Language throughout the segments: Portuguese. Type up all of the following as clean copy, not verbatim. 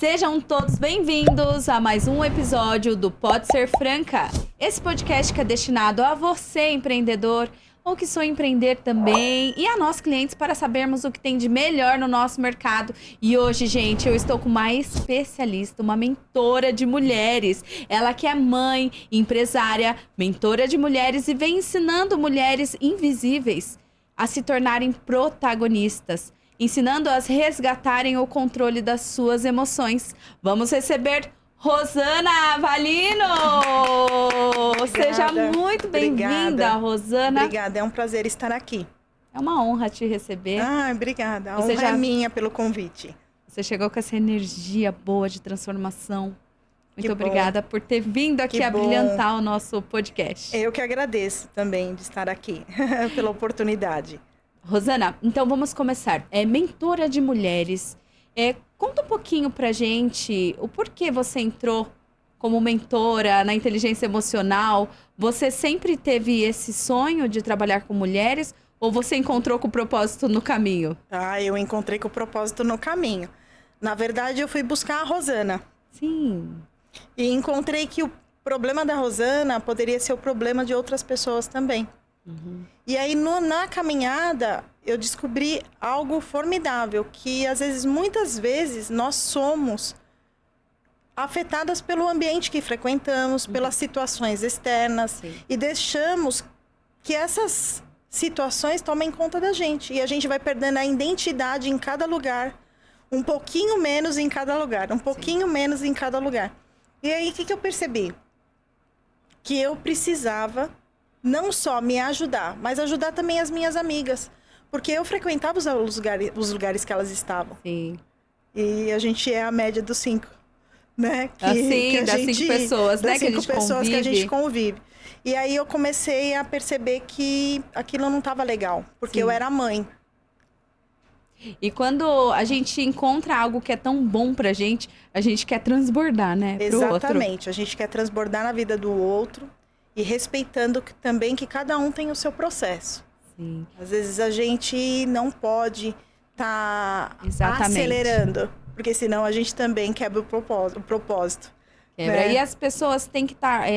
Sejam todos bem-vindos a mais um episódio do Pode Ser Franca. Esse podcast que é destinado a você, empreendedor, ou que sonha empreender também, e a nós, clientes, para sabermos o que tem de melhor no nosso mercado. E hoje, gente, eu estou com uma especialista, uma mentora de mulheres. Ela que é mãe, empresária, mentora de mulheres e vem ensinando mulheres invisíveis a se tornarem protagonistas, ensinando-as a resgatarem o controle das suas emoções. Vamos receber Rosana Avalino! Seja muito bem-vinda, Rosana. Obrigada, é um prazer estar aqui. É uma honra te receber. Obrigada, a honra é minha pelo convite. Você chegou com essa energia boa de transformação. Muito Que obrigada por ter vindo aqui a brilhantar o nosso podcast. Eu que agradeço também de estar aqui, pela oportunidade. Rosana, então vamos começar. Mentora de mulheres. Conta um pouquinho pra gente o porquê você entrou como mentora na inteligência emocional. Você sempre teve esse sonho de trabalhar com mulheres ou você encontrou com o propósito no caminho? Eu encontrei com o propósito no caminho. Na verdade, eu fui buscar a Rosana. Sim. E encontrei que o problema da Rosana poderia ser o problema de outras pessoas também. Uhum. E aí, na caminhada, eu descobri algo formidável, que muitas vezes, nós somos afetadas pelo ambiente que frequentamos, pelas situações externas. Sim. E deixamos que essas situações tomem conta da gente. E a gente vai perdendo a identidade em cada lugar, um pouquinho menos em cada lugar, um pouquinho menos em cada lugar. E aí, o que eu percebi? Que eu precisava não só me ajudar, mas ajudar também as minhas amigas. Porque eu frequentava os lugares que elas estavam. Sim. E a gente é a média dos 5, né? Das 5 pessoas, né? Que a gente pessoas que a gente convive. E aí eu comecei a perceber que aquilo não estava legal. Porque eu era mãe. E quando a gente encontra algo que é tão bom pra gente, a gente quer transbordar, né? Exatamente. A gente quer transbordar na vida do outro. E respeitando também que cada um tem o seu processo. Sim. Às vezes a gente não pode estar acelerando, porque senão a gente também quebra o propósito. Quebra. Né? E as pessoas têm que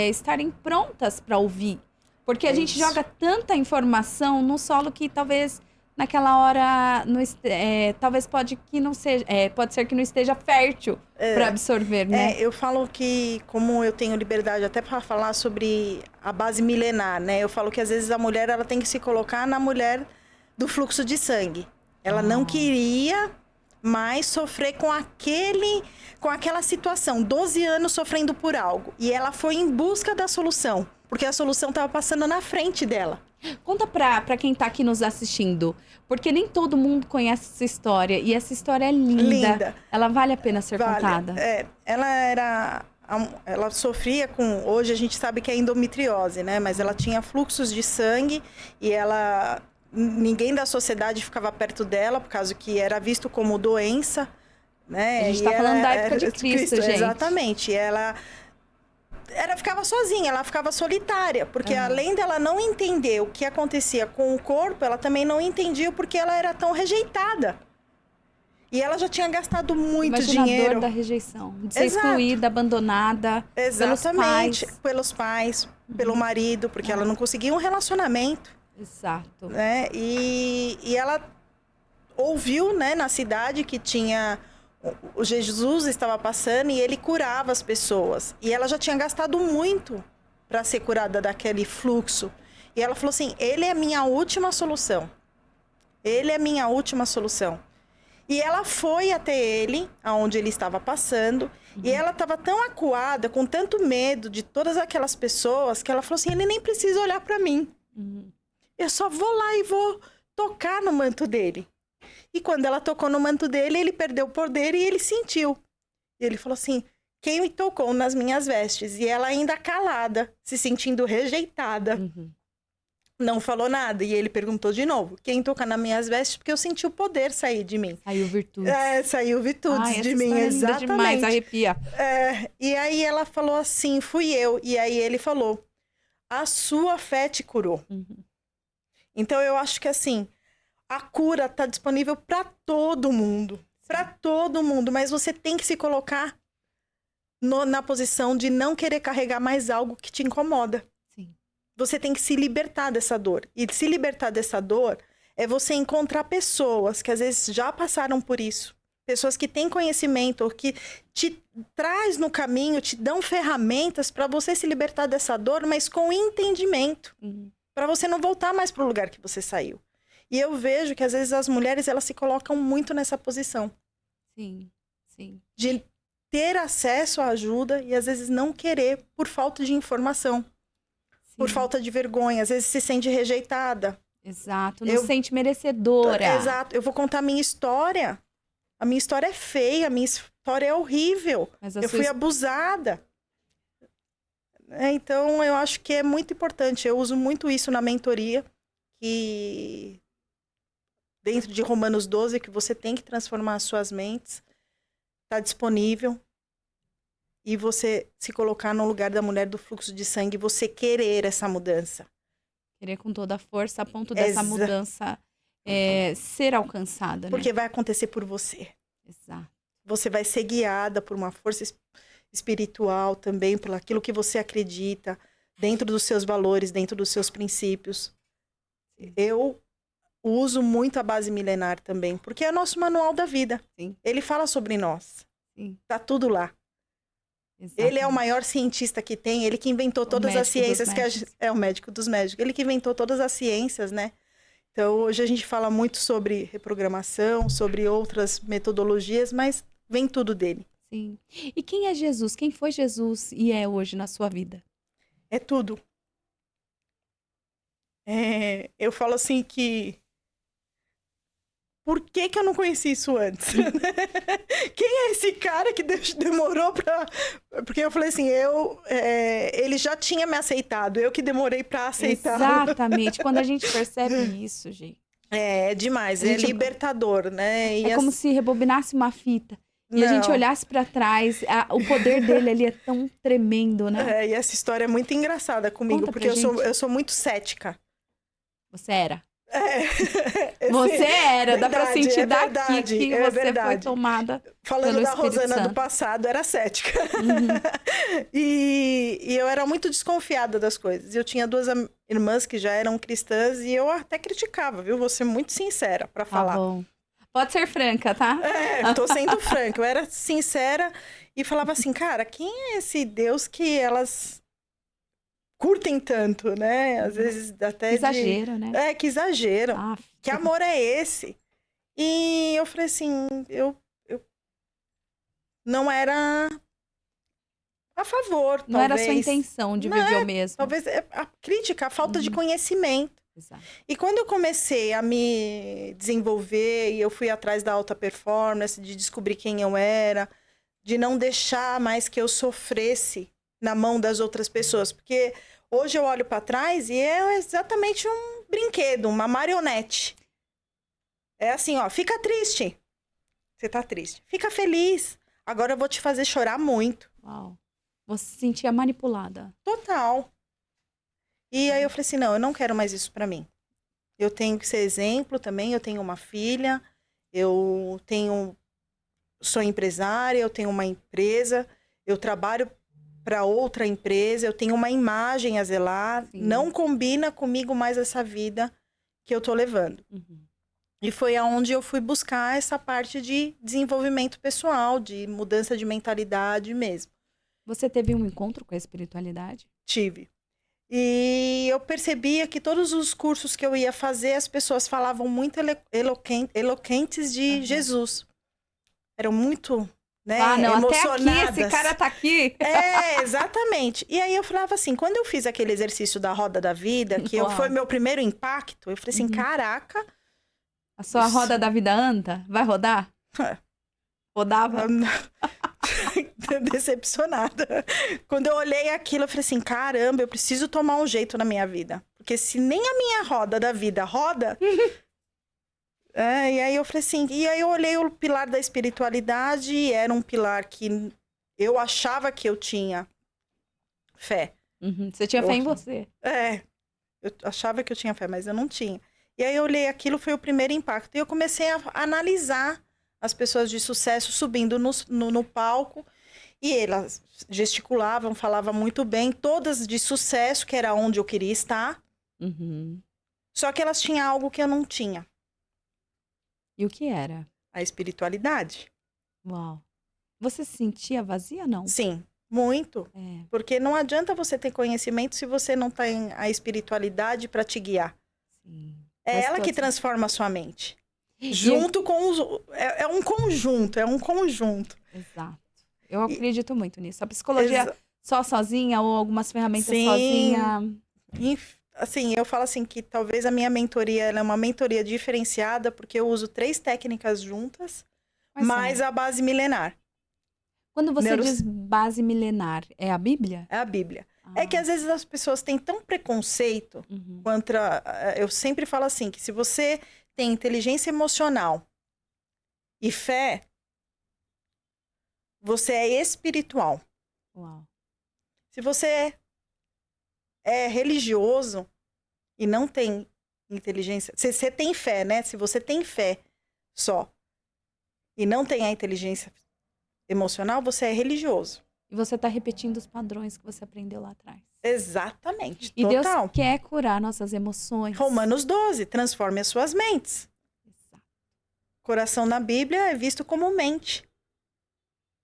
estarem prontas para ouvir. Porque a gente joga tanta informação no solo que talvez naquela hora talvez pode ser que não esteja fértil para absorver, né? Eu falo que, como eu tenho liberdade até para falar sobre a base milenar, né? Eu falo que às vezes a mulher ela tem que se colocar na mulher do fluxo de sangue. Ela não queria mais sofrer com aquela situação, 12 anos sofrendo por algo. E ela foi em busca da solução, porque a solução estava passando na frente dela. Conta pra quem tá aqui nos assistindo, porque nem todo mundo conhece essa história, e essa história é linda. Ela vale a pena ser contada. Ela sofria com, hoje a gente sabe que é endometriose, né? Mas ela tinha fluxos de sangue e ninguém da sociedade ficava perto dela, por causa que era visto como doença, né? A gente tá falando da época de Cristo, gente. Exatamente. Ela ficava sozinha, ela ficava solitária, porque além dela não entender o que acontecia com o corpo, ela também não entendia porque ela era tão rejeitada. E ela já tinha gastado muito dinheiro. A dor da rejeição, de ser excluída, abandonada. Exatamente, pelos pais, pelo marido, porque ela não conseguia um relacionamento. Exato. Né? E ela ouviu, né, na cidade que tinha... O Jesus estava passando e ele curava as pessoas. E ela já tinha gastado muito para ser curada daquele fluxo. E ela falou assim, ele é a minha última solução. Ele é a minha última solução. E ela foi até ele, aonde ele estava passando. E ela estava tão acuada, com tanto medo de todas aquelas pessoas, que ela falou assim, ele nem precisa olhar para mim. Eu só vou lá e vou tocar no manto dele. E quando ela tocou no manto dele, ele perdeu o poder e ele sentiu. E ele falou assim, quem me tocou nas minhas vestes? E ela ainda calada, se sentindo rejeitada. Não falou nada. E ele perguntou de novo, quem toca nas minhas vestes? Porque eu senti o poder sair de mim. Saiu virtudes. Saiu virtudes de mim, exatamente. Demais, arrepia. E aí ela falou assim, fui eu. E aí ele falou, a sua fé te curou. Então eu acho que assim... A cura está disponível para todo mundo. Para todo mundo, mas você tem que se colocar na posição de não querer carregar mais algo que te incomoda. Sim. Você tem que se libertar dessa dor. E se libertar dessa dor é você encontrar pessoas que às vezes já passaram por isso. Pessoas que têm conhecimento, ou que te traz no caminho, te dão ferramentas para você se libertar dessa dor, mas com entendimento. Para você não voltar mais para o lugar que você saiu. E eu vejo que às vezes as mulheres, elas se colocam muito nessa posição. Sim, sim. De ter acesso à ajuda e às vezes não querer por falta de informação. Sim. Por falta de vergonha. Às vezes se sente rejeitada. Exato, não se sente merecedora. Exato, eu vou contar a minha história. A minha história é feia, a minha história é horrível. Eu fui abusada. Então, eu acho que é muito importante. Eu uso muito isso na mentoria, que dentro de Romanos 12, que você tem que transformar as suas mentes. Está disponível. E você se colocar no lugar da mulher do fluxo de sangue, você querer essa mudança. Querer com toda a força a ponto dessa mudança ser alcançada, Porque né? vai acontecer por você. Exato. Você vai ser guiada por uma força espiritual também, por aquilo que você acredita, dentro dos seus valores, dentro dos seus princípios. Sim. Eu uso muito a base milenar também, porque é nosso manual da vida. Sim. Ele fala sobre nós. Sim. Tá tudo lá. Exatamente. Ele é o maior cientista que tem, ele que inventou todas as ciências, é o médico dos médicos, ele que inventou todas as ciências, né? Então, hoje a gente fala muito sobre reprogramação, sobre outras metodologias, mas vem tudo dele. Sim. E quem é Jesus? Quem foi Jesus e é hoje na sua vida? É tudo. Eu falo assim que... Por que eu não conheci isso antes? Quem é esse cara que demorou pra... Porque eu falei assim, ele já tinha me aceitado, eu que demorei pra aceitar. Exatamente, quando a gente percebe isso, gente. É demais, é libertador, né? É como se rebobinasse uma fita. E a gente olhasse pra trás, o poder dele ali é tão tremendo, né? E essa história é muito engraçada comigo, porque eu sou muito cética. Você era? Você era, verdade, dá pra sentir daqui que você foi tomada. Falando da Rosana Santo. do passado, era cética. E eu era muito desconfiada das coisas. Eu tinha duas irmãs que já eram cristãs e eu até criticava, viu? Vou ser muito sincera pra falar. Tá bom. Pode ser franca, tá? Tô sendo franca. Eu era sincera e falava assim, cara, quem é esse Deus que elas curtem tanto, né? Às vezes até exagero, né? Que exagero. Que amor é esse? E eu falei assim, eu não era a favor, não era a sua intenção de viver o mesmo. Talvez a crítica, a falta de conhecimento. Exato. E quando eu comecei a me desenvolver e eu fui atrás da alta performance, de descobrir quem eu era, de não deixar mais que eu sofresse na mão das outras pessoas, porque hoje eu olho para trás e é exatamente um brinquedo, uma marionete. É assim, ó, fica triste. Você tá triste. Fica feliz. Agora eu vou te fazer chorar muito. Uau. Você se sentia manipulada. Total. E aí eu falei assim, não, eu não quero mais isso para mim. Eu tenho que ser exemplo também, eu tenho uma filha, sou empresária, eu tenho uma empresa, eu trabalho para outra empresa, eu tenho uma imagem a zelar, sim, não combina comigo mais essa vida que eu tô levando. E foi aonde eu fui buscar essa parte de desenvolvimento pessoal, de mudança de mentalidade mesmo. Você teve um encontro com a espiritualidade? Tive. E eu percebia que todos os cursos que eu ia fazer, as pessoas falavam muito eloquentes de Jesus. Eram muito, né, emocionadas. Até aqui, esse cara tá aqui. Exatamente. E aí eu falava assim, quando eu fiz aquele exercício da roda da vida, que foi meu primeiro impacto, eu falei assim, caraca... A sua roda da vida anda? Vai rodar? Rodava? Decepcionada. Quando eu olhei aquilo, eu falei assim, caramba, eu preciso tomar um jeito na minha vida. Porque se nem a minha roda da vida roda... E aí eu falei assim... E aí eu olhei o pilar da espiritualidade e era um pilar que eu achava que eu tinha fé. Você tinha fé em você. Eu achava que eu tinha fé, mas eu não tinha. E aí eu olhei aquilo, foi o primeiro impacto. E eu comecei a analisar as pessoas de sucesso subindo no palco. E elas gesticulavam, falavam muito bem, todas de sucesso, que era onde eu queria estar. Uhum. Só que elas tinham algo que eu não tinha. E o que era? A espiritualidade. Uau. Você se sentia vazia, não? Sim, muito. É, Porque não adianta você ter conhecimento se você não tem a espiritualidade para te guiar. sim. É Faz ela que todo transforma a sua mente. sentido. Junto com os... É um conjunto, é um conjunto. Exato. Eu E- acredito muito nisso. A psicologia Exa- só sozinha ou algumas ferramentas Sim. sozinha. Assim, eu falo assim que talvez a minha mentoria ela é uma mentoria diferenciada porque eu uso 3 técnicas juntas, Quais mais são? a base milenar. Quando você Neuro- diz base milenar, é a Bíblia? É a Bíblia. É que às vezes as pessoas têm tão preconceito Uhum. contra... Eu sempre falo assim, que se você tem inteligência emocional e fé, você é espiritual. Uau. Se você é religioso e não tem inteligência... Se você tem fé, né? Se você tem fé só e não tem a inteligência emocional, você é religioso. E você está repetindo os padrões que você aprendeu lá atrás. Exatamente, E total. Deus quer curar nossas emoções. Romanos 12, transforme as suas mentes. Exato. Coração na Bíblia é visto como mente.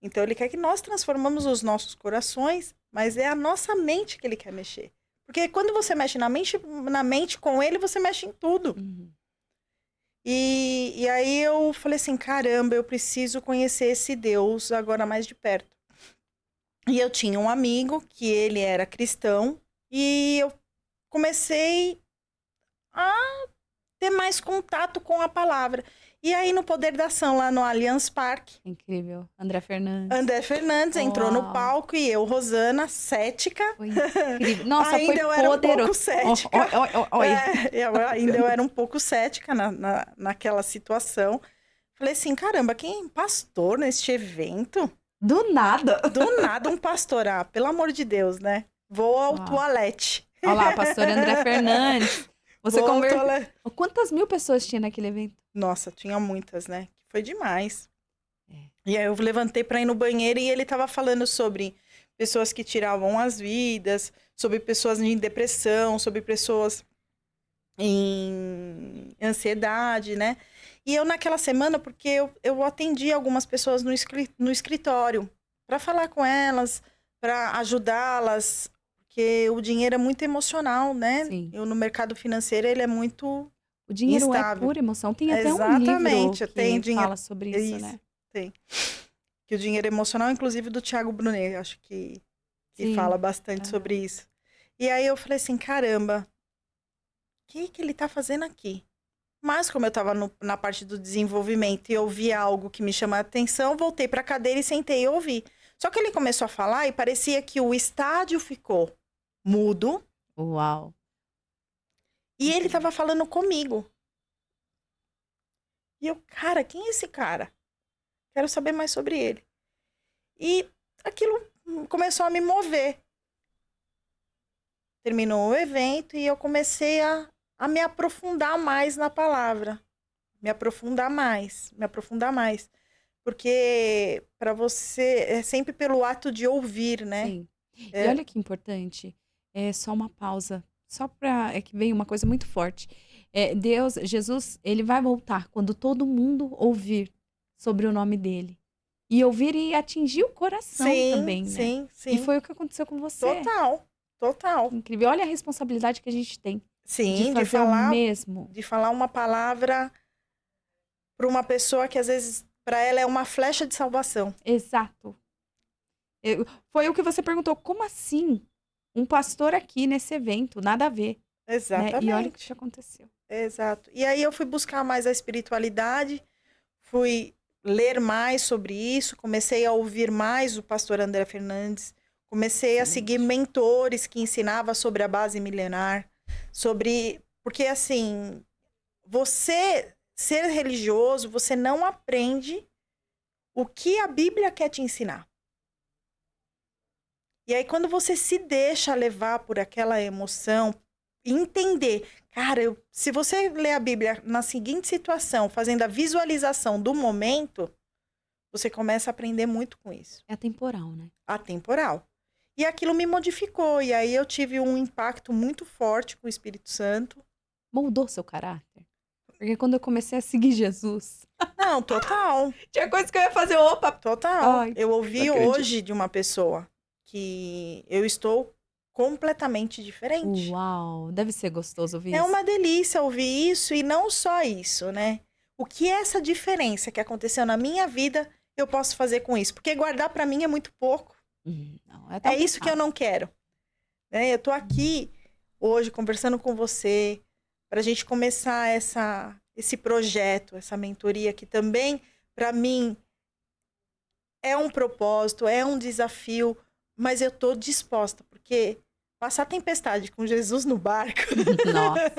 Então ele quer que nós transformamos os nossos corações, mas é a nossa mente que ele quer mexer. Porque quando você mexe na mente com ele, você mexe em tudo. Uhum. E aí eu falei assim, caramba, eu preciso conhecer esse Deus agora mais de perto. E eu tinha um amigo que ele era cristão e eu comecei a ter mais contato com a palavra. E aí no Poder da Ação, lá no Allianz Parque, Incrível. André Fernandes. André Fernandes entrou no Uau. palco e eu, Rosana, cética. Foi incrível. Nossa, Ainda foi eu era um poderoso. pouco cética. Oi. Ainda eu era um pouco cética naquela situação. Falei assim, caramba, quem é pastor neste evento? Do nada. Do nada um pastor, pelo amor de Deus, né? Vou ao Uau. toalete. Olha lá, pastor André Fernandes. Você Vou ao conversou. toalete. Quantas mil pessoas tinha naquele evento? Nossa, tinha muitas, né? Foi demais. É. E aí eu levantei para ir no banheiro e ele tava falando sobre pessoas que tiravam as vidas, sobre pessoas em depressão, sobre pessoas em ansiedade, né? E eu naquela semana, porque eu atendi algumas pessoas no escritório para falar com elas, para ajudá-las, porque o dinheiro é muito emocional, né? Sim. Eu no mercado financeiro ele é muito O dinheiro instável. é pura emoção. Tem até um Exatamente, livro que tem dinheiro- fala sobre isso, né? Tem. Que o dinheiro emocional, inclusive do Thiago Brunet, acho que Sim. fala bastante Aham. sobre isso. E aí eu falei assim, caramba, o que ele tá fazendo aqui? Mas como eu tava na parte do desenvolvimento e eu vi algo que me chamou a atenção, voltei pra cadeira e sentei e ouvi. Só que ele começou a falar e parecia que o estádio ficou mudo Uau. e ele tava falando comigo. E eu, cara, quem é esse cara? Quero saber mais sobre ele. E aquilo começou a me mover. Terminou o evento e eu comecei a me aprofundar mais na palavra. Me aprofundar mais. Porque para você, é sempre pelo ato de ouvir, né? Sim. E É. olha que importante. É só uma pausa. Só pra. É que veio uma coisa muito forte. Jesus, ele vai voltar quando todo mundo ouvir sobre o nome dele. E ouvir e atingir o coração também, né? Sim. E foi o que aconteceu com você. Total. Incrível. Olha a responsabilidade que a gente tem Sim, de fazer o mesmo. de falar uma palavra para uma pessoa que às vezes para ela é uma flecha de salvação. Exato. Foi o que você perguntou. Como assim? Um pastor aqui nesse evento, nada a ver. Né? Exatamente. E olha o que aconteceu. Exato. E aí eu fui buscar mais a espiritualidade, fui ler mais sobre isso, comecei a ouvir mais o pastor André Fernandes, comecei a seguir mentores que ensinavam sobre a base milenar, porque assim, você ser religioso, você não aprende o que a Bíblia quer te ensinar. E aí quando você se deixa levar por aquela emoção, entender, Cara, se você ler a Bíblia na seguinte situação, fazendo a visualização do momento, você começa a aprender muito com isso. É atemporal, né? Atemporal. E aquilo me modificou. E aí eu tive um impacto muito forte com o Espírito Santo. Moldou seu caráter. Porque quando eu comecei a seguir Jesus, Não, total. tinha coisa que eu ia fazer, opa! Total. Ai, Eu ouvi não acredito. hoje de uma pessoa que eu estou completamente diferente. Uau, deve ser gostoso ouvir É isso. uma delícia ouvir isso e não só isso, né? O que é essa diferença que aconteceu na minha vida eu posso fazer com isso? Porque guardar pra mim é muito pouco. Não, é tão É isso que eu pesado. não quero. Né? Eu tô aqui hoje conversando com você pra gente começar esse projeto, essa mentoria que também, pra mim, é um propósito, é um desafio, mas eu tô disposta, porque passar tempestade com Jesus no barco, Nossa.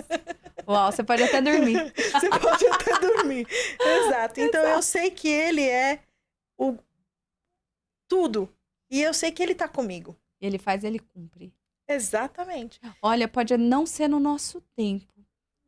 Uau, você pode até dormir. você pode até dormir. Exato. Então eu sei que ele é o tudo. E eu sei que ele tá comigo. Ele faz, ele cumpre. Exatamente. Olha, pode não ser no nosso tempo.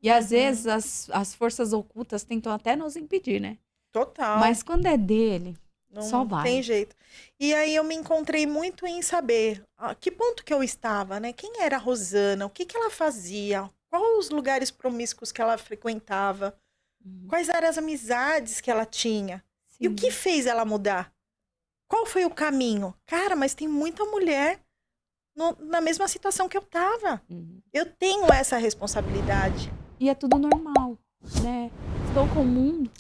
E às vezes as forças ocultas tentam até nos impedir, né? Total. Mas quando é dele, Não só vai. tem jeito. E aí eu me encontrei muito em saber que ponto que eu estava, né? Quem era a Rosana? O que que ela fazia? Quais os lugares promíscuos que ela frequentava? Quais eram as amizades que ela tinha? E o que fez ela mudar? Qual foi o caminho? Cara, mas tem muita mulher na mesma situação que eu tava. Eu tenho essa responsabilidade. E é tudo normal, né? Estou com o mundo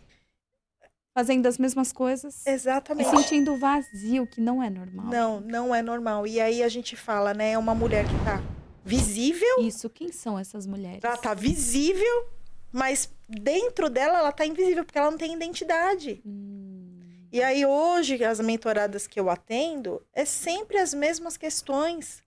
fazendo as mesmas coisas Exatamente. e sentindo o vazio, que não é normal. Não, não é normal. E aí a gente fala, né? É uma mulher que tá visível. Isso, quem são essas mulheres? Ela tá visível, mas dentro dela ela tá invisível, porque ela não tem identidade. E aí hoje, as mentoradas que eu atendo, é sempre as mesmas questões.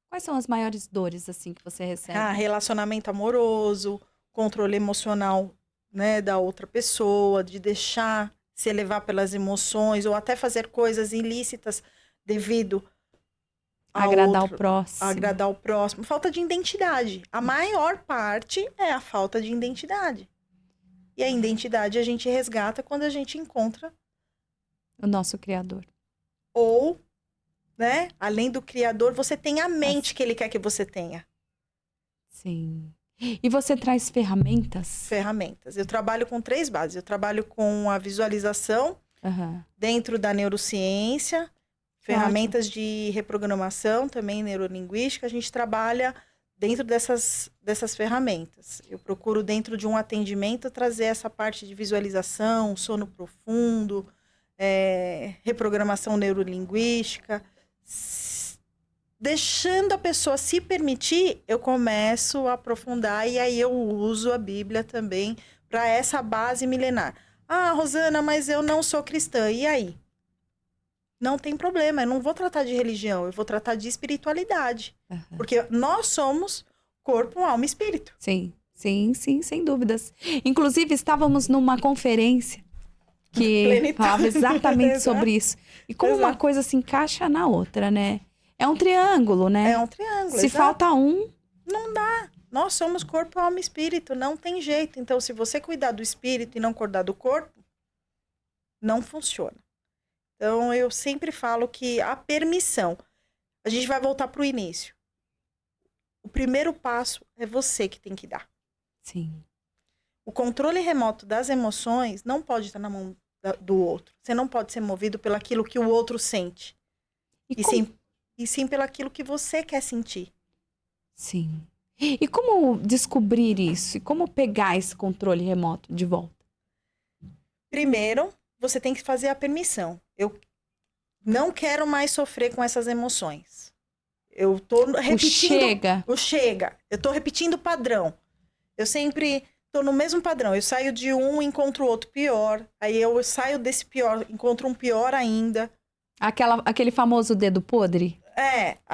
Quais são as maiores dores, assim, que você recebe? Relacionamento amoroso, controle emocional, né, da outra pessoa, de deixar se levar pelas emoções, ou até fazer coisas ilícitas devido a Agradar outro, o próximo. agradar o próximo. Falta de identidade. A maior parte é a falta de identidade. E a identidade a gente resgata quando a gente encontra O nosso Criador. ou, né, além do Criador, você tem a mente que ele quer que você tenha. Sim. E você traz ferramentas? Ferramentas. Eu trabalho com 3 bases. Eu trabalho com a visualização dentro da neurociência, ferramentas de reprogramação, também neurolinguística. A gente trabalha dentro dessas ferramentas. Eu procuro, dentro de um atendimento, trazer essa parte de visualização, sono profundo, reprogramação neurolinguística. Deixando a pessoa se permitir, eu começo a aprofundar e aí eu uso a Bíblia também para essa base milenar. Ah, Rosana, mas eu não sou cristã. E aí? Não tem problema, eu não vou tratar de religião, eu vou tratar de espiritualidade. Porque nós somos corpo, alma e espírito. Sim, sim, sim, sem dúvidas. Inclusive, estávamos numa conferência que falava exatamente sobre isso. E como uma coisa se encaixa na outra, né? É um triângulo, né? É um triângulo, Se falta um... Não dá. Nós somos corpo, alma e espírito, não tem jeito. Então, se você cuidar do espírito e não cuidar do corpo, não funciona. Então, eu sempre falo que a permissão... A gente vai voltar para o início. O primeiro passo é você que tem que dar. Sim. O controle remoto das emoções não pode estar na mão do outro. Você não pode ser movido pelo aquilo que o outro sente. E sim pelo aquilo que você quer sentir. Sim. E como descobrir isso? E como pegar esse controle remoto de volta? Primeiro, você tem que fazer a permissão. Eu não quero mais sofrer com essas emoções. Eu tô repetindo... O chega. Eu tô repetindo o padrão. Eu sempre tô no mesmo padrão. Eu saio de um, encontro outro pior. Aí eu saio desse pior, encontro um pior ainda. Aquele famoso dedo podre?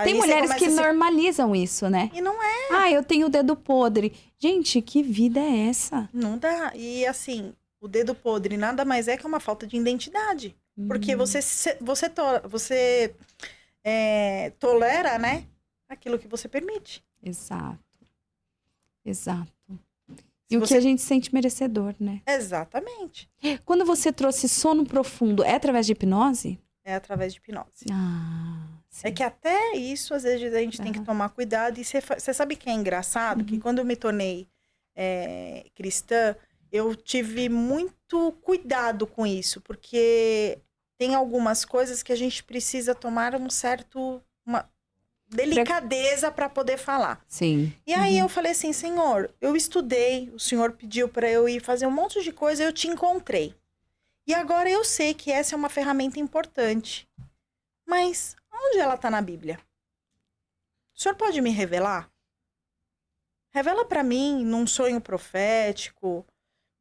Tem mulheres que normalizam isso, né? E não é. Ah, eu tenho o dedo podre. Gente, que vida é essa? Não dá. E assim, o dedo podre nada mais é que uma falta de identidade. Porque você tolera, né? Aquilo que você permite. Exato. Exato. Se E o que você... a gente sente merecedor, né? Exatamente. Quando você trouxe sono profundo, é através de hipnose? É através de hipnose. Sim. É que até isso, às vezes, a gente tem que tomar cuidado. E você sabe que é engraçado? Que quando eu me tornei cristã, eu tive muito cuidado com isso. Porque tem algumas coisas que a gente precisa tomar uma delicadeza para poder falar. Sim. E aí eu falei assim, Senhor, eu estudei, o Senhor pediu para eu ir fazer um monte de coisa, eu te encontrei. E agora eu sei que essa é uma ferramenta importante. Mas onde ela está na Bíblia? O Senhor pode me revelar? Revela para mim num sonho profético.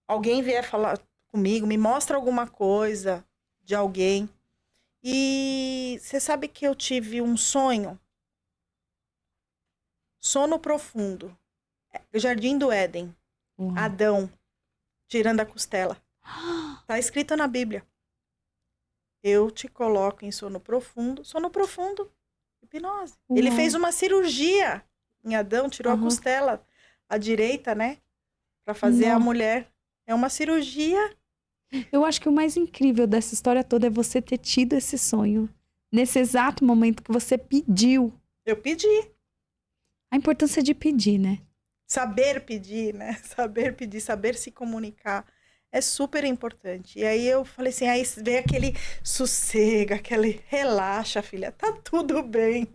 Alguém vier falar comigo, me mostra alguma coisa de alguém. E você sabe que eu tive um sonho? Sono profundo. Jardim do Éden. Adão tirando a costela. Tá escrito na Bíblia. Eu te coloco em sono profundo. Sono profundo, hipnose. Ele fez uma cirurgia em Adão, tirou a costela à direita, né? Pra fazer a mulher. É uma cirurgia. Eu acho que o mais incrível dessa história toda é você ter tido esse sonho. Nesse exato momento que você pediu. Eu pedi. A importância de pedir, né? Saber pedir, né? Saber pedir, saber se comunicar. É super importante. E aí eu falei assim, aí vem aquele sossego, aquele relaxa, filha, tá tudo bem.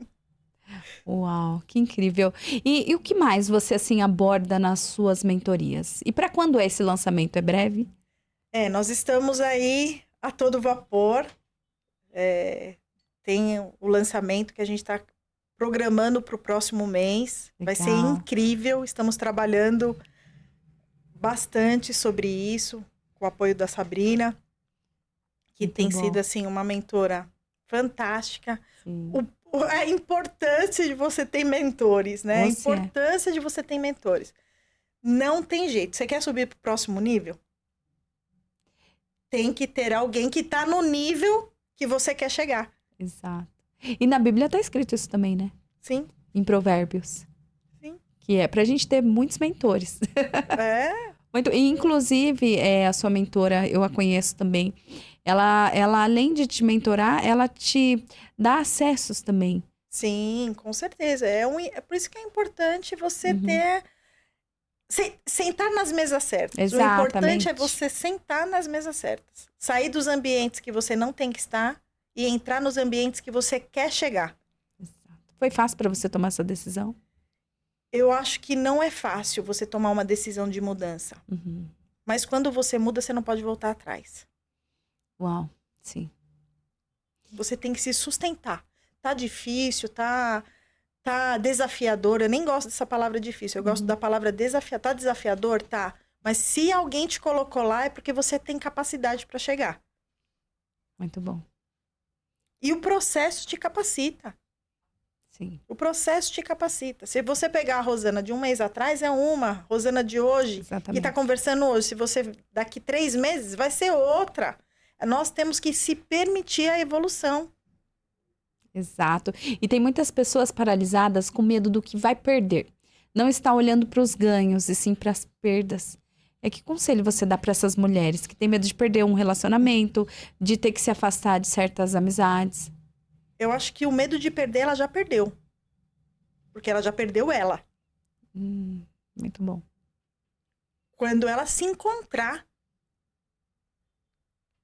Uau, que incrível. E o que mais você, assim, aborda nas suas mentorias? E para quando é esse lançamento? É breve? Nós estamos aí a todo vapor. Tem o lançamento que a gente está programando para o próximo mês. Legal. Vai ser incrível. Estamos trabalhando bastante sobre isso, com o apoio da Sabrina, que Muito tem bom. sido assim uma mentora fantástica. Sim. A importância de você ter mentores, né? A importância de você ter mentores. Não tem jeito. Você quer subir para o próximo nível? Tem que ter alguém que está no nível que você quer chegar. Exato. E na Bíblia tá escrito isso também, né? Sim. Em Provérbios. Sim. Que é pra gente ter muitos mentores. E, inclusive, a sua mentora, eu a conheço também. Ela, além de te mentorar, ela te dá acessos também. Sim, com certeza. É por isso que é importante você ter... sentar nas mesas certas. Exatamente. O importante é você sentar nas mesas certas. Sair dos ambientes que você não tem que estar e entrar nos ambientes que você quer chegar. Exato. Foi fácil para você tomar essa decisão? Eu acho que não é fácil você tomar uma decisão de mudança. Mas quando você muda, você não pode voltar atrás. Uau, sim. Você tem que se sustentar. Tá difícil, tá desafiador. Eu nem gosto dessa palavra difícil. Eu gosto da palavra desafiador. Tá desafiador? Tá. Mas se alguém te colocou lá, é porque você tem capacidade para chegar. Muito bom. E o processo te capacita. Sim. O processo te capacita. Se você pegar a Rosana de um mês atrás, é uma. Rosana de hoje, Exatamente. que está conversando hoje. Se você, daqui 3 meses, vai ser outra. Nós temos que se permitir a evolução. Exato. E tem muitas pessoas paralisadas com medo do que vai perder. Não está olhando para os ganhos e sim para as perdas. Que conselho você dá para essas mulheres que têm medo de perder um relacionamento, de ter que se afastar de certas amizades? Eu acho que o medo de perder, ela já perdeu. Porque ela já perdeu ela. Muito bom. Quando ela se encontrar,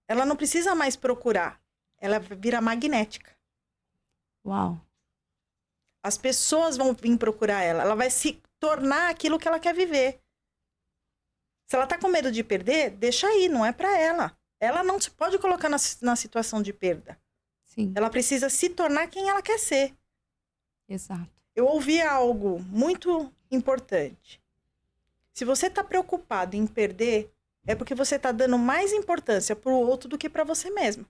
ela não precisa mais procurar. Ela vira magnética. Uau. As pessoas vão vir procurar ela. Ela vai se tornar aquilo que ela quer viver. Se ela tá com medo de perder, deixa aí, não é para ela. Ela não se pode colocar na situação de perda. Sim. Ela precisa se tornar quem ela quer ser. Exato. Eu ouvi algo muito importante. Se você tá preocupado em perder, é porque você tá dando mais importância pro outro do que para você mesmo.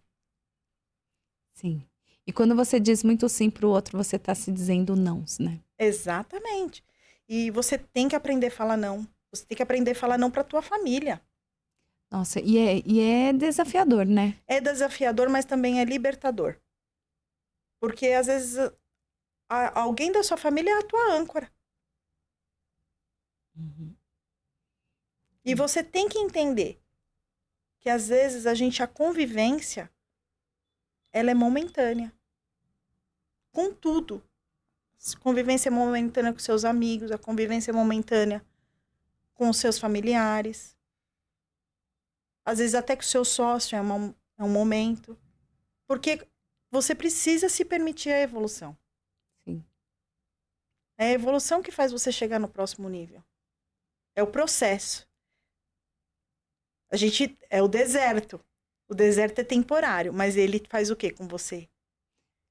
Sim. E quando você diz muito sim pro outro, você tá se dizendo não, né? Exatamente. E você tem que aprender a falar não. Você tem que aprender a falar não pra tua família. Nossa, e é desafiador, né? É desafiador, mas também é libertador. Porque às vezes alguém da sua família é a tua âncora. E você tem que entender que às vezes a convivência, ela é momentânea. Com tudo. A convivência é momentânea com seus amigos, a convivência é momentânea com os seus familiares. Às vezes até com o seu sócio é um momento. Porque você precisa se permitir a evolução. Sim. É a evolução que faz você chegar no próximo nível. É o processo. É o deserto. O deserto é temporário, mas ele faz o quê com você?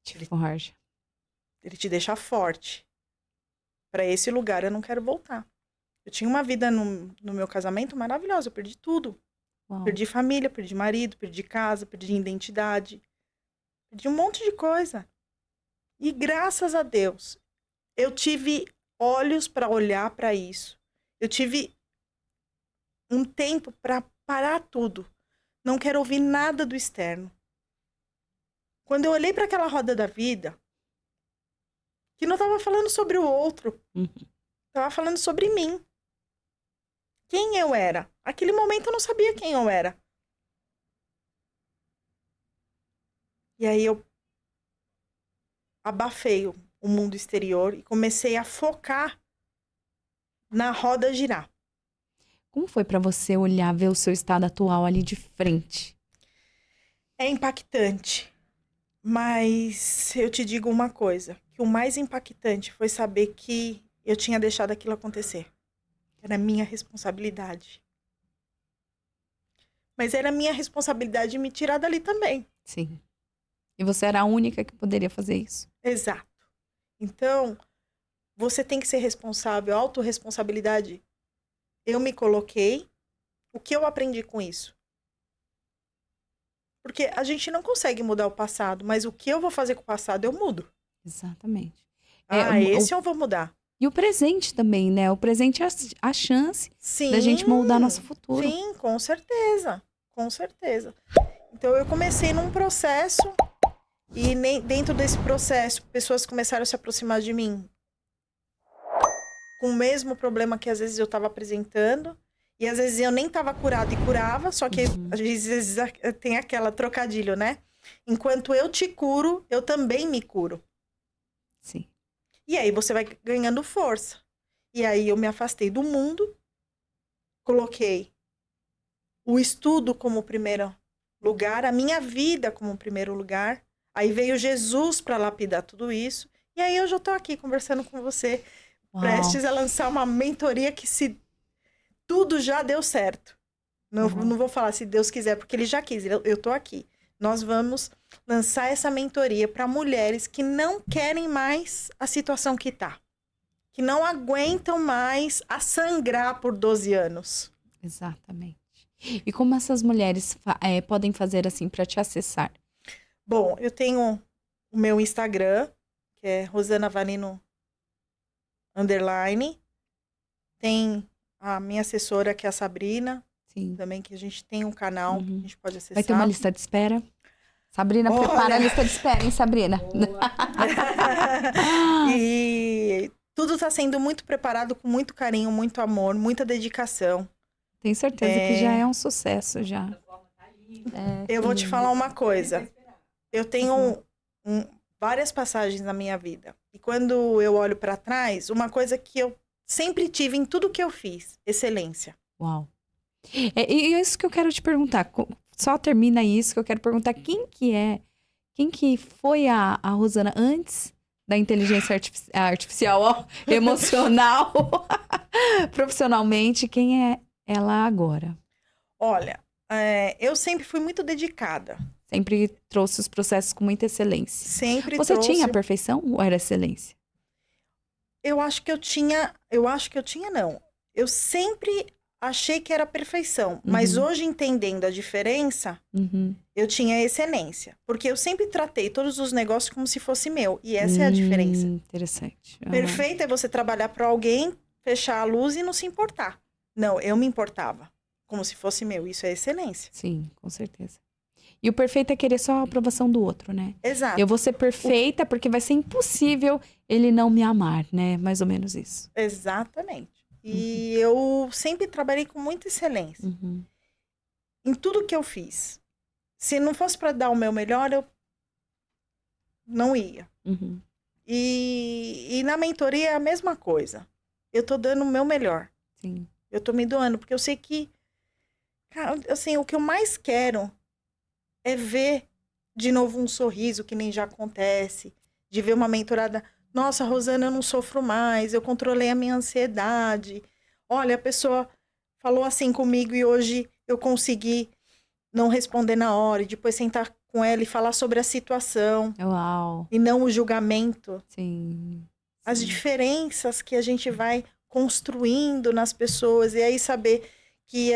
Te forja. Ele te deixa forte. Para esse lugar eu não quero voltar. Eu tinha uma vida no meu casamento maravilhosa, eu perdi tudo. Uau. Perdi família, perdi marido, perdi casa, perdi identidade. Perdi um monte de coisa. E graças a Deus, eu tive olhos para olhar para isso. Eu tive um tempo para parar tudo. Não quero ouvir nada do externo. Quando eu olhei para aquela roda da vida, que não estava falando sobre o outro, estava falando sobre mim. Quem eu era? Naquele momento eu não sabia quem eu era. E aí eu abafei o mundo exterior e comecei a focar na roda girar. Como foi para você olhar, ver o seu estado atual ali de frente? É impactante, mas eu te digo uma coisa, que o mais impactante foi saber que eu tinha deixado aquilo acontecer. Era minha responsabilidade. Mas era minha responsabilidade me tirar dali também. Sim. E você era a única que poderia fazer isso. Exato. Então, você tem que ser responsável, autorresponsabilidade. Eu me coloquei. O que eu aprendi com isso? Porque a gente não consegue mudar o passado, mas o que eu vou fazer com o passado, eu mudo. Exatamente. Esse eu vou mudar. E o presente também, né? O presente é a chance da gente moldar nosso futuro. Sim, com certeza. Com certeza. Então, eu comecei num processo e dentro desse processo, pessoas começaram a se aproximar de mim com o mesmo problema que às vezes eu estava apresentando. E às vezes eu nem estava curada e curava, só que às vezes tem aquela trocadilho, né? Enquanto eu te curo, eu também me curo. Sim. E aí você vai ganhando força. E aí eu me afastei do mundo, coloquei o estudo como primeiro lugar, a minha vida como primeiro lugar. Aí veio Jesus para lapidar tudo isso. E aí eu já tô aqui conversando com você, prestes a lançar uma mentoria que se tudo já deu certo. Não vou falar se Deus quiser, porque Ele já quis, eu tô aqui. Nós vamos lançar essa mentoria para mulheres que não querem mais a situação que tá. Que não aguentam mais a sangrar por 12 anos. Exatamente. E como essas mulheres podem fazer assim para te acessar? Bom, eu tenho o meu Instagram, que é Rosana Vanino _. Tem a minha assessora, que é a Sabrina. Sim. Também, que a gente tem um canal que a gente pode acessar. Vai ter uma lista de espera? Sabrina, prepara a lista de espera, hein, Sabrina? E tudo está sendo muito preparado com muito carinho, muito amor, muita dedicação. Tenho certeza que já é um sucesso, já. Eu vou te falar uma coisa. Eu tenho várias passagens na minha vida. E quando eu olho para trás, uma coisa que eu sempre tive em tudo que eu fiz, excelência. Uau. E é isso que eu quero te perguntar. Só termina isso que eu quero perguntar. Quem que foi a Rosana antes da inteligência artificial, ó, emocional, profissionalmente? Quem é ela agora? Olha, eu sempre fui muito dedicada. Sempre trouxe os processos com muita excelência. Sempre Você trouxe... tinha a perfeição ou era excelência? Eu acho que eu tinha, não. Eu sempre achei que era perfeição. Mas hoje, entendendo a diferença, eu tinha excelência. Porque eu sempre tratei todos os negócios como se fosse meu. E essa é a diferença. Interessante. Perfeito é você trabalhar para alguém, fechar a luz e não se importar. Não, eu me importava. Como se fosse meu. Isso é excelência. Sim, com certeza. E o perfeito é querer só a aprovação do outro, né? Exato. Eu vou ser perfeita porque vai ser impossível ele não me amar, né? Mais ou menos isso. Exatamente. E eu sempre trabalhei com muita excelência Uhum. em tudo que eu fiz. Se não fosse para dar o meu melhor, eu não ia. Uhum. E na mentoria é a mesma coisa. Eu tô dando o meu melhor. Sim. Eu tô me doando, porque eu sei que, cara, assim, o que eu mais quero é ver de novo um sorriso, que nem já acontece, de ver uma mentorada. Nossa, Rosana, eu não sofro mais, eu controlei a minha ansiedade. Olha, a pessoa falou assim comigo e hoje eu consegui não responder na hora, e depois sentar com ela e falar sobre a situação, Uau. e não o julgamento. Sim. As Sim. diferenças que a gente vai construindo nas pessoas, e aí saber que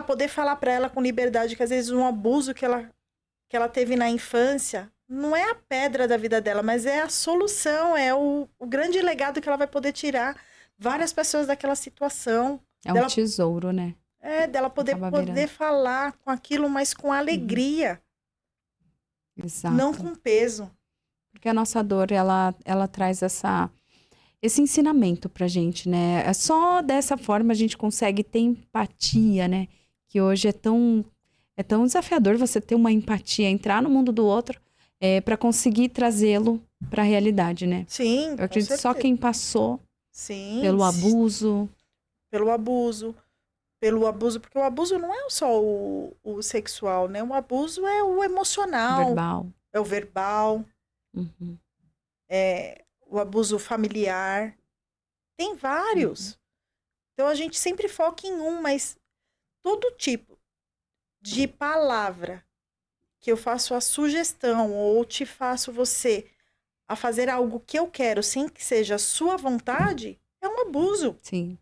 poder falar para ela com liberdade que às vezes um abuso que ela teve na infância não é a pedra da vida dela, mas é a solução, é o grande legado que ela vai poder tirar várias pessoas daquela situação. É um Dela, tesouro, né? dela Acaba poder virando. falar com aquilo, mas com Uhum. alegria, não Exato. com peso. Porque a nossa dor, ela traz esse ensinamento pra gente, né? É só dessa forma a gente consegue ter empatia, né? Que hoje é tão desafiador você ter uma empatia, entrar no mundo do outro, para conseguir trazê-lo pra realidade, né? Sim, Eu com acredito que só certeza. quem passou Sim, pelo abuso pelo abuso. Pelo abuso, porque o abuso não é só o sexual, né? O abuso é o emocional, verbal. é o verbal, Uhum, é o abuso familiar. Tem uhum. vários. Então a gente sempre foca em um, mas todo tipo de palavra que eu faço a sugestão ou te faço você a fazer algo que eu quero sem que seja a sua vontade, é um abuso. Sim,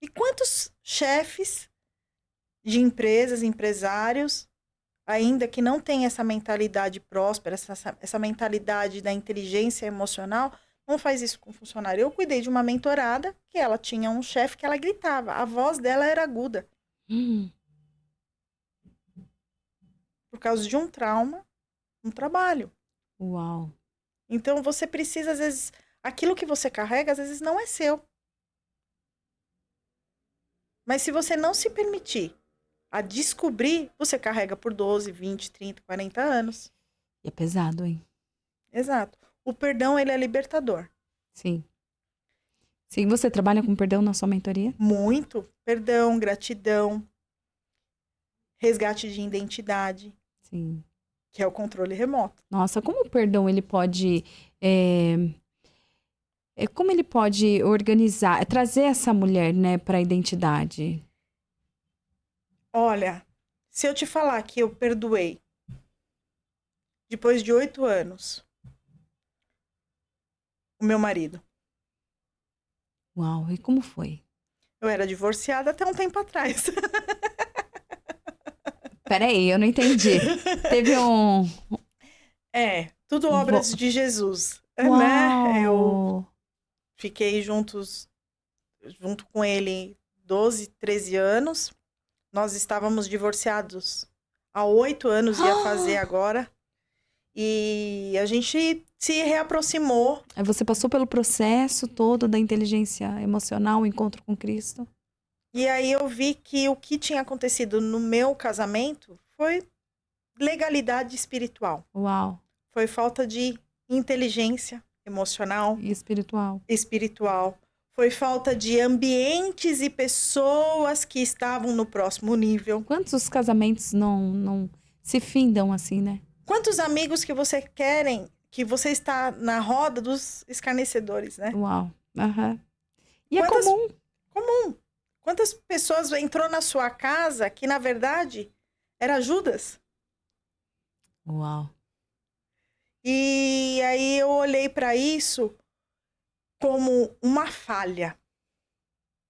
E quantos chefes de empresas, empresários, ainda que não têm essa mentalidade próspera, essa mentalidade da inteligência emocional, não faz isso com funcionário. Eu cuidei de uma mentorada que ela tinha um chefe que ela gritava, a voz dela era aguda, Hum, por causa de um trauma no trabalho. uau. Então você precisa, às vezes, aquilo que você carrega, às vezes não é seu. Mas se você não se permitir a descobrir, você carrega por 12, 20, 30, 40 anos. E é pesado, hein? Exato. O perdão, ele é libertador. Sim. Sim, você trabalha com perdão na sua mentoria? Muito. Perdão, gratidão, resgate de identidade, Sim. que é o controle remoto. Nossa, como o perdão ele pode é, como ele pode organizar, trazer essa mulher, né, para a identidade? Olha, se eu te falar que eu perdoei depois de 8 anos o meu marido, Uau, e como foi? eu era divorciada até um tempo atrás. Peraí, eu não entendi. Teve um. É, tudo obras de Jesus, né? Eu Uau! fiquei junto com ele 12, 13 anos. Nós estávamos divorciados há 8 anos, ia fazer agora. E a gente se reaproximou. Aí você passou pelo processo todo da inteligência emocional, o encontro com Cristo? E aí eu vi que o que tinha acontecido no meu casamento foi legalidade espiritual. Uau! Foi falta de inteligência emocional, E espiritual. espiritual. Foi falta de ambientes e pessoas que estavam no próximo nível. Quantos os casamentos não se findam assim, né? Quantos amigos que você querem que você está na roda dos escarnecedores, né? Uau! Aham. E é Quantas comum. Quantas pessoas entrou na sua casa que, na verdade, era Judas? Uau! E aí eu olhei para isso como uma falha,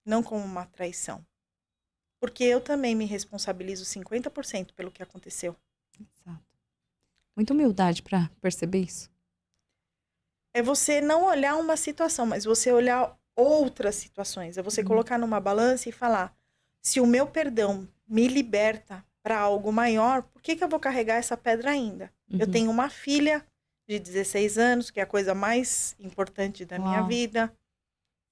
não como uma traição. Porque eu também me responsabilizo 50% pelo que aconteceu. Exato. Muita humildade para perceber isso. É você não olhar uma situação, mas você olhar outras situações. É você colocar numa balança e falar: se o meu perdão me liberta para algo maior, por que eu vou carregar essa pedra ainda? Eu Uhum. tenho uma filha de 16 anos, que é a coisa mais importante da minha Uau. vida.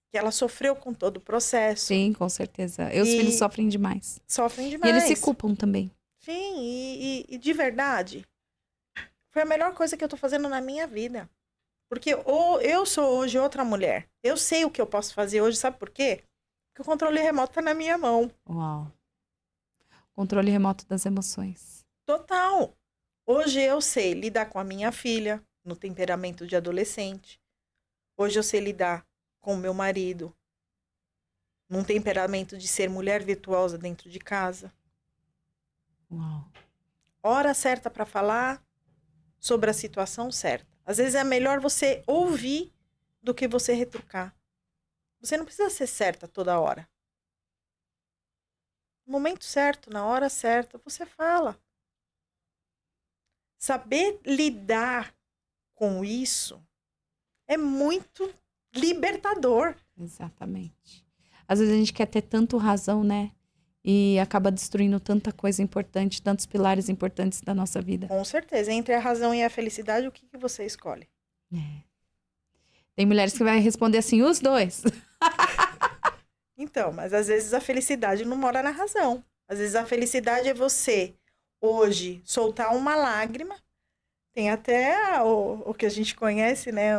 que ela sofreu com todo o processo. Sim, com certeza. Os filhos sofrem demais. Sofrem E demais. eles se culpam também. Sim, e de verdade, foi a melhor coisa que eu tô fazendo na minha vida. Porque eu sou hoje outra mulher. Eu sei o que eu posso fazer hoje, sabe por quê? Porque o controle remoto tá na minha mão. Uau. Controle remoto das emoções. Total. Hoje eu sei lidar com a minha filha, no temperamento de adolescente. Hoje eu sei lidar com o meu marido, num temperamento de ser mulher virtuosa dentro de casa. Uau. Hora certa para falar sobre a situação certa. Às vezes é melhor você ouvir do que você retrucar. Você não precisa ser certa toda hora. No momento certo, na hora certa, você fala. Saber lidar com isso é muito libertador. Exatamente. Às vezes a gente quer ter tanto razão, né? E acaba destruindo tanta coisa importante, tantos pilares importantes da nossa vida. Com certeza. Entre a razão e a felicidade, o que você escolhe? É. Tem mulheres que vai responder assim, os dois. Então, mas às vezes a felicidade não mora na razão. Às vezes a felicidade é você, hoje, soltar uma lágrima. Tem até o que a gente conhece, né?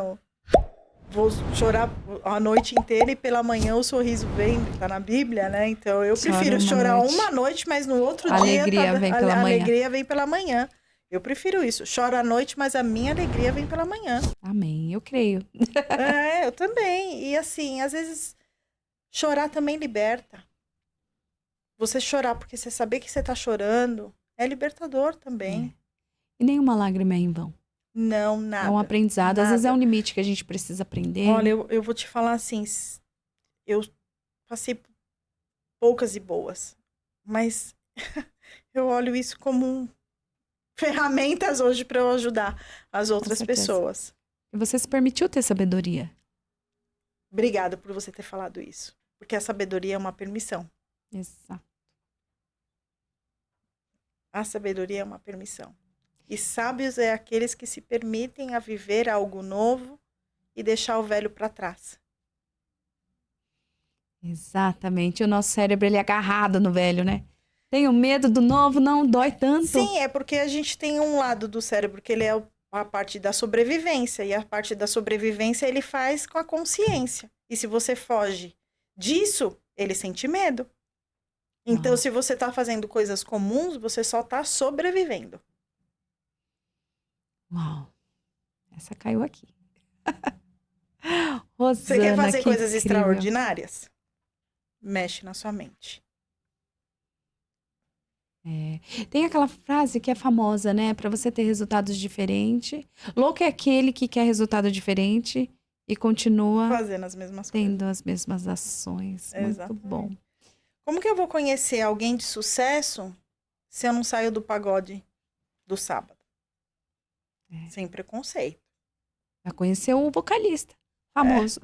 Vou chorar a noite inteira e pela manhã o sorriso vem, tá na Bíblia, né? Então eu prefiro chorar uma noite, mas no outro dia alegria vem pela manhã. Alegria vem pela manhã. Eu prefiro isso. Choro à noite, mas a minha alegria vem pela manhã. Amém, eu creio. Eu também. E assim, às vezes chorar também liberta. Você chorar porque você saber que você tá chorando é libertador também. E nenhuma lágrima é em vão. Não, nada. É um aprendizado. Nada. Às vezes é um limite que a gente precisa aprender. Olha, eu vou te falar assim, eu passei por poucas e boas, mas eu olho isso como ferramentas hoje para eu ajudar as outras pessoas. E você se permitiu ter sabedoria. Obrigada por você ter falado isso, porque a sabedoria é uma permissão. Exato. A sabedoria é uma permissão. E sábios é aqueles que se permitem a viver algo novo e deixar o velho para trás. Exatamente. O nosso cérebro, ele é agarrado no velho, né? Tenho medo do novo, não dói tanto. Sim, é porque a gente tem um lado do cérebro que ele é a parte da sobrevivência. E a parte da sobrevivência ele faz com a consciência. E se você foge disso, ele sente medo. Então, se você tá fazendo coisas comuns, você só tá sobrevivendo. Uau. Essa caiu aqui. Rosana, você quer fazer coisas incrível. extraordinárias? Mexe na sua mente. Tem aquela frase que é famosa, né? Para você ter resultados diferentes. Louco é aquele que quer resultado diferente e continua fazendo as mesmas tendo coisas. as mesmas ações. Exatamente. Muito bom. Como que eu vou conhecer alguém de sucesso se eu não saio do pagode do sábado? Sem preconceito. Já conheceu o vocalista famoso.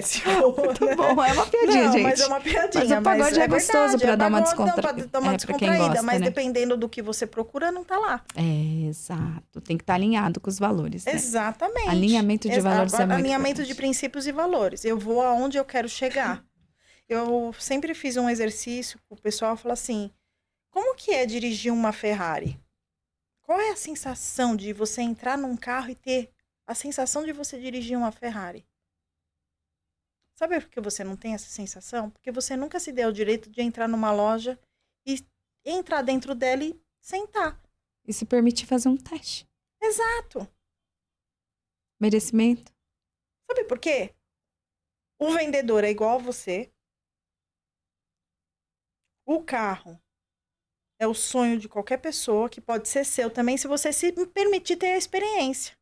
Se for, Muito né? bom. É uma piadinha, não, gente. mas é uma piadinha. Mas o pagode é gostoso verdade, pra dar uma descontraída. Dar uma descontraída, gosta, mas né? dependendo do que você procura, não tá lá. Exato. Tem que estar alinhado com os valores, né? Exatamente. Alinhamento de valores é muito Alinhamento importante. de princípios e valores. Eu vou aonde eu quero chegar. Eu sempre fiz um exercício com o pessoal, falar assim, como que é dirigir uma Ferrari? Qual é a sensação de você entrar num carro e ter a sensação de você dirigir uma Ferrari? Sabe por que você não tem essa sensação? Porque você nunca se deu o direito de entrar numa loja e entrar dentro dela e sentar. E se permitir fazer um teste. Exato. Merecimento. Sabe por quê? O vendedor é igual a você. O carro é o sonho de qualquer pessoa, que pode ser seu também, se você se permitir ter a experiência.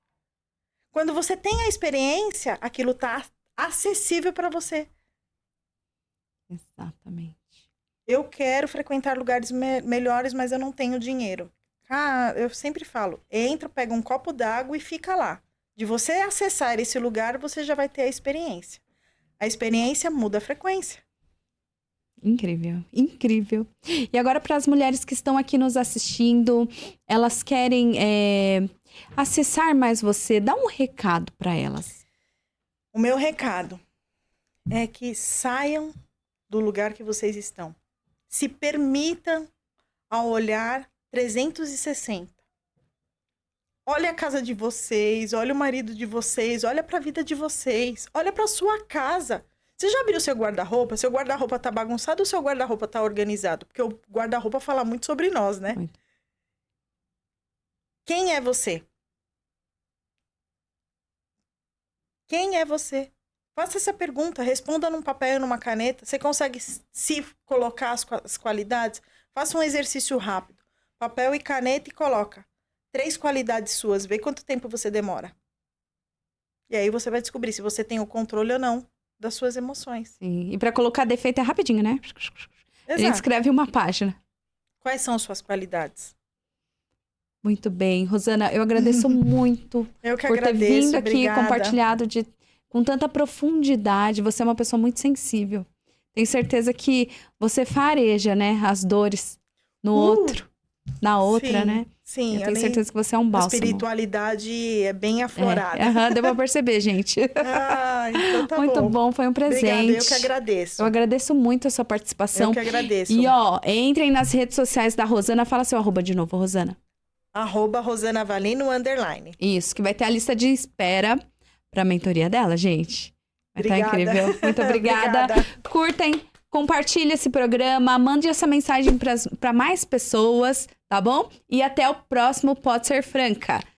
Quando você tem a experiência, aquilo tá acessível para você. Exatamente. Eu quero frequentar lugares melhores, mas eu não tenho dinheiro. Eu sempre falo, entra, pega um copo d'água e fica lá. De você acessar esse lugar, você já vai ter a experiência. A experiência muda a frequência. Incrível, incrível. E agora para as mulheres que estão aqui nos assistindo, elas querem acessar mais você, dá um recado para elas. O meu recado é que saiam do lugar que vocês estão. Se permitam a olhar 360. Olha a casa de vocês, olha o marido de vocês, olha para a vida de vocês, olha para sua casa. Você já abriu seu guarda-roupa? Seu guarda-roupa tá bagunçado ou seu guarda-roupa tá organizado? Porque o guarda-roupa fala muito sobre nós, né? Muito. Quem é você? Quem é você? Faça essa pergunta, responda num papel e numa caneta. Você consegue se colocar as qualidades? Faça um exercício rápido. Papel e caneta e coloca 3 qualidades suas. Vê quanto tempo você demora. E aí você vai descobrir se você tem o controle ou não das suas emoções. Sim. E pra colocar defeito é rapidinho, né? A gente Exato. escreve uma página. Quais são suas qualidades? Muito bem. Rosana, eu agradeço muito Eu que por ter agradeço, vindo aqui, obrigada. compartilhado com tanta profundidade. Você é uma pessoa muito sensível. Tenho certeza que você fareja, né, as dores no outro, na outra, sim, né? Sim, Eu tenho certeza que você é um a bálsamo. espiritualidade é bem aflorada. Deu pra perceber, gente. Ah, então tá Muito bom, foi um presente. Obrigada, eu que agradeço. Eu agradeço muito a sua participação. Eu que agradeço. E ó, entrem nas redes sociais da Rosana. Fala seu arroba de novo, Rosana. @RosanaValino _. Isso, que vai ter a lista de espera pra mentoria dela, gente. Vai estar Obrigada. incrível. Muito obrigada. Obrigada. Curtem, compartilhem esse programa, mande essa mensagem para mais pessoas, tá bom? E até o próximo Pode Ser Franca.